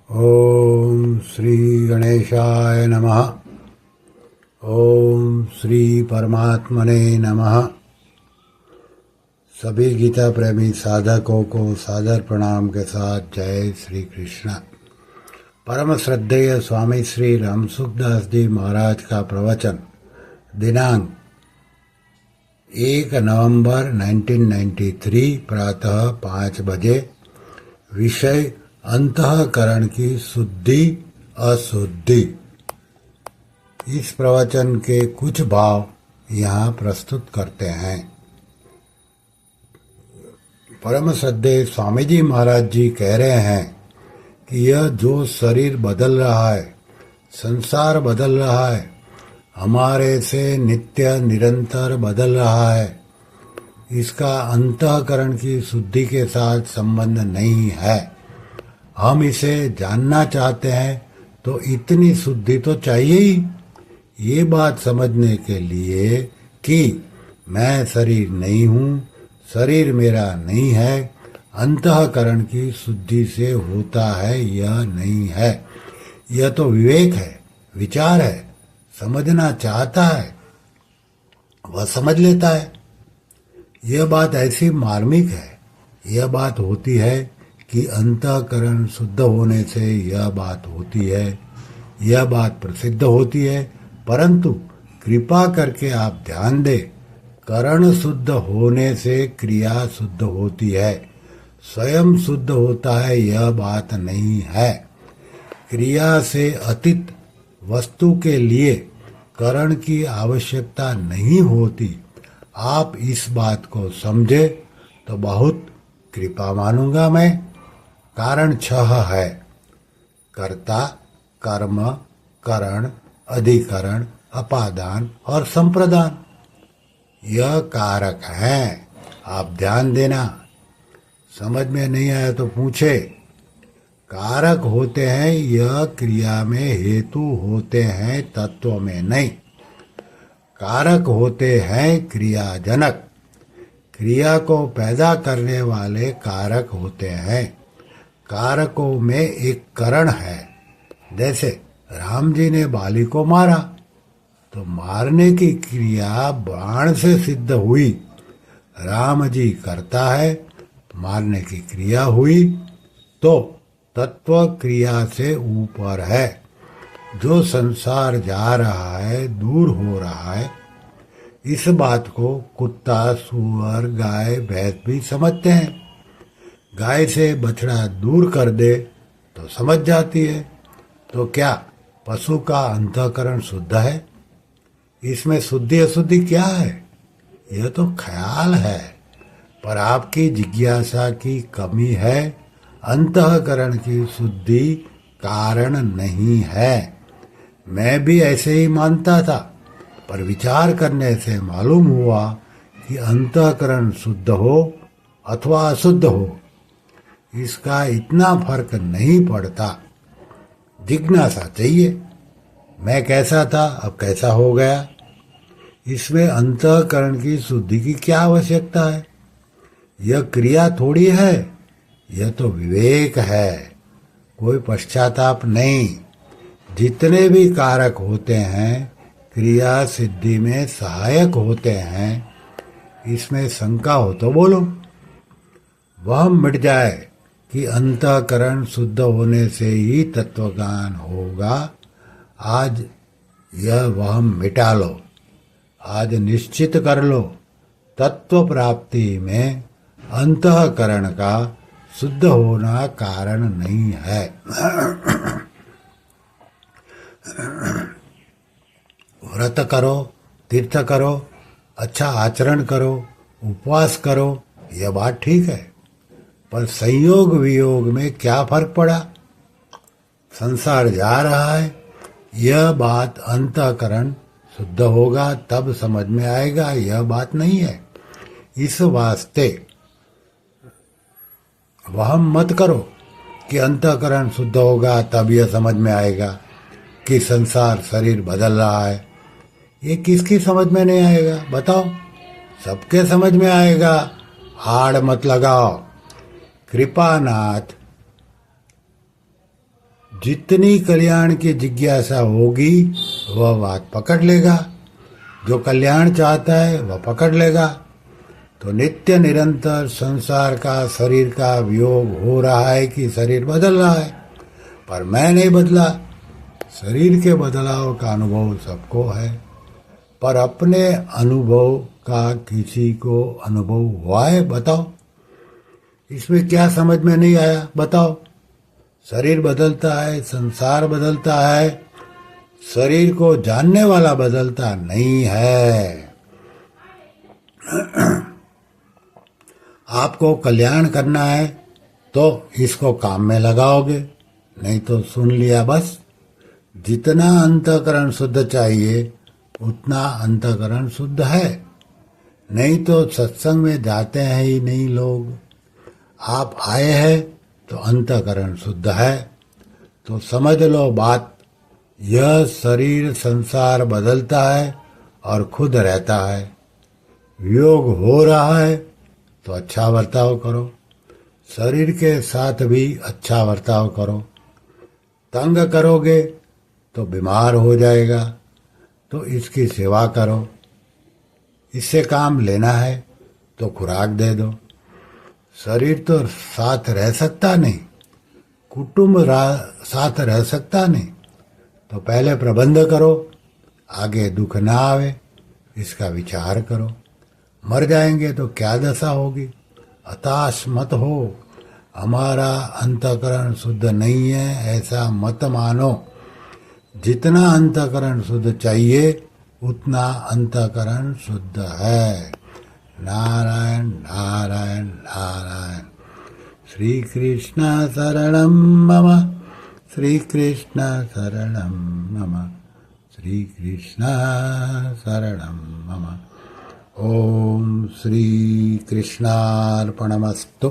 ओम श्री गणेशाय नमः। ओम श्री परमात्मने नमः। सभी गीता प्रेमी साधकों को सादर प्रणाम के साथ जय श्री कृष्ण। परम श्रद्धेय स्वामी श्री रामसुखदास जी महाराज का प्रवचन दिनांक 1 नवंबर 1993 प्रातः 5 बजे। विषय अंतःकरण की शुद्धि अशुद्धि। इस प्रवचन के कुछ भाव यहाँ प्रस्तुत करते हैं। परम श्रद्धेय स्वामी जी महाराज जी कह रहे हैं कि यह जो शरीर बदल रहा है, संसार बदल रहा है, हमारे से नित्य निरंतर बदल रहा है, इसका अंतःकरण की शुद्धि के साथ संबंध नहीं है। हम इसे जानना चाहते हैं तो इतनी शुद्धि तो चाहिए ही, ये बात समझने के लिए कि मैं शरीर नहीं हूँ, शरीर मेरा नहीं है, अंतःकरण की शुद्धि से होता है यह नहीं है। यह तो विवेक है, विचार है, समझना चाहता है, वह समझ लेता है। यह बात ऐसी मार्मिक है, यह बात होती है कि अंतःकरण शुद्ध होने से यह बात होती है, यह बात प्रसिद्ध होती है। परंतु कृपा करके आप ध्यान दें, करण शुद्ध होने से क्रिया शुद्ध होती है, स्वयं शुद्ध होता है यह बात नहीं है। क्रिया से अतीत वस्तु के लिए करण की आवश्यकता नहीं होती। आप इस बात को समझे तो बहुत कृपा मानूंगा मैं। कारण 6 है: कर्ता, कर्म, करण, अधिकरण, अपादान और संप्रदान। यह कारक हैं, आप ध्यान देना। समझ में नहीं आया तो पूछे। कारक होते हैं, यह क्रिया में हेतु होते हैं, तत्व में नहीं। कारक होते हैं क्रियाजनक, क्रिया को पैदा करने वाले कारक होते हैं। कारकों में एक करण है। जैसे राम जी ने बाली को मारा तो मारने की क्रिया बाण से सिद्ध हुई। राम जी करता है, मारने की क्रिया हुई, तो तत्व क्रिया से ऊपर है। जो संसार जा रहा है, दूर हो रहा है, इस बात को कुत्ता, सूअर, गाय, भैंस भी समझते हैं। गाय से बछड़ा दूर कर दे तो समझ जाती है। तो क्या पशु का अंतःकरण शुद्ध है? इसमें शुद्धि अशुद्धि क्या है? यह तो ख्याल है, पर आपकी जिज्ञासा की कमी है। अंतःकरण की शुद्धि कारण नहीं है। मैं भी ऐसे ही मानता था, पर विचार करने से मालूम हुआ कि अंतःकरण शुद्ध हो अथवा अशुद्ध हो, इसका इतना फर्क नहीं पड़ता। जिज्ञासा चाहिए। मैं कैसा था, अब कैसा हो गया। इसमें अंतःकरण की शुद्धि की क्या आवश्यकता है? यह क्रिया थोड़ी है, यह तो विवेक है, कोई पश्चाताप नहीं। जितने भी कारक होते हैं क्रिया सिद्धि में सहायक होते हैं, इसमें शंका हो तो बोलो। वह मिट जाए कि अंतःकरण शुद्ध होने से ही तत्वज्ञान होगा। आज यह वह मिटा लो, आज निश्चित कर लो। तत्व प्राप्ति में अंतःकरण का शुद्ध होना कारण नहीं है। व्रत करो, तीर्थ करो, अच्छा आचरण करो, उपवास करो, यह बात ठीक है, पर संयोग वियोग में क्या फर्क पड़ा? संसार जा रहा है, यह बात अंतःकरण शुद्ध होगा तब समझ में आएगा, यह बात नहीं है। इस वास्ते वहम मत करो कि अंतःकरण शुद्ध होगा तब यह समझ में आएगा कि संसार शरीर बदल रहा है। ये किसकी समझ में नहीं आएगा बताओ? सबके समझ में आएगा। आड़ मत लगाओ। कृपानाथ जितनी कल्याण की जिज्ञासा होगी वह बात पकड़ लेगा, जो कल्याण चाहता है वह पकड़ लेगा। तो नित्य निरंतर संसार का, शरीर का वियोग हो रहा है कि शरीर बदल रहा है, पर मैं नहीं बदला। शरीर के बदलाव का अनुभव सबको है, पर अपने अनुभव का किसी को अनुभव हुआ है? बताओ, इसमें क्या समझ में नहीं आया? बताओ। शरीर बदलता है, संसार बदलता है, शरीर को जानने वाला बदलता नहीं है। आपको कल्याण करना है तो इसको काम में लगाओगे, नहीं तो सुन लिया बस। जितना अंतःकरण शुद्ध चाहिए उतना अंतःकरण शुद्ध है, नहीं तो सत्संग में जाते हैं ही नहीं लोग। आप आए हैं तो अंतःकरण शुद्ध है, तो समझ लो बात। यह शरीर संसार बदलता है और खुद रहता है। वियोग हो रहा है तो अच्छा बर्ताव करो, शरीर के साथ भी अच्छा बर्ताव करो। तंग करोगे तो बीमार हो जाएगा, तो इसकी सेवा करो। इससे काम लेना है तो खुराक दे दो। शरीर तो साथ रह सकता नहीं, कुटुंब साथ रह सकता नहीं, तो पहले प्रबंध करो, आगे दुख ना आवे इसका विचार करो। मर जाएंगे तो क्या दशा होगी? हताश मत हो, हमारा अंतःकरण शुद्ध नहीं है ऐसा मत मानो। जितना अंतःकरण शुद्ध चाहिए उतना अंतःकरण शुद्ध है। नारायण नारायण नारायण। श्री कृष्ण शरणं मम, श्री कृष्ण शरणं मम, श्री कृष्ण शरणं मम। ओम श्री कृष्णार्पणमस्तु।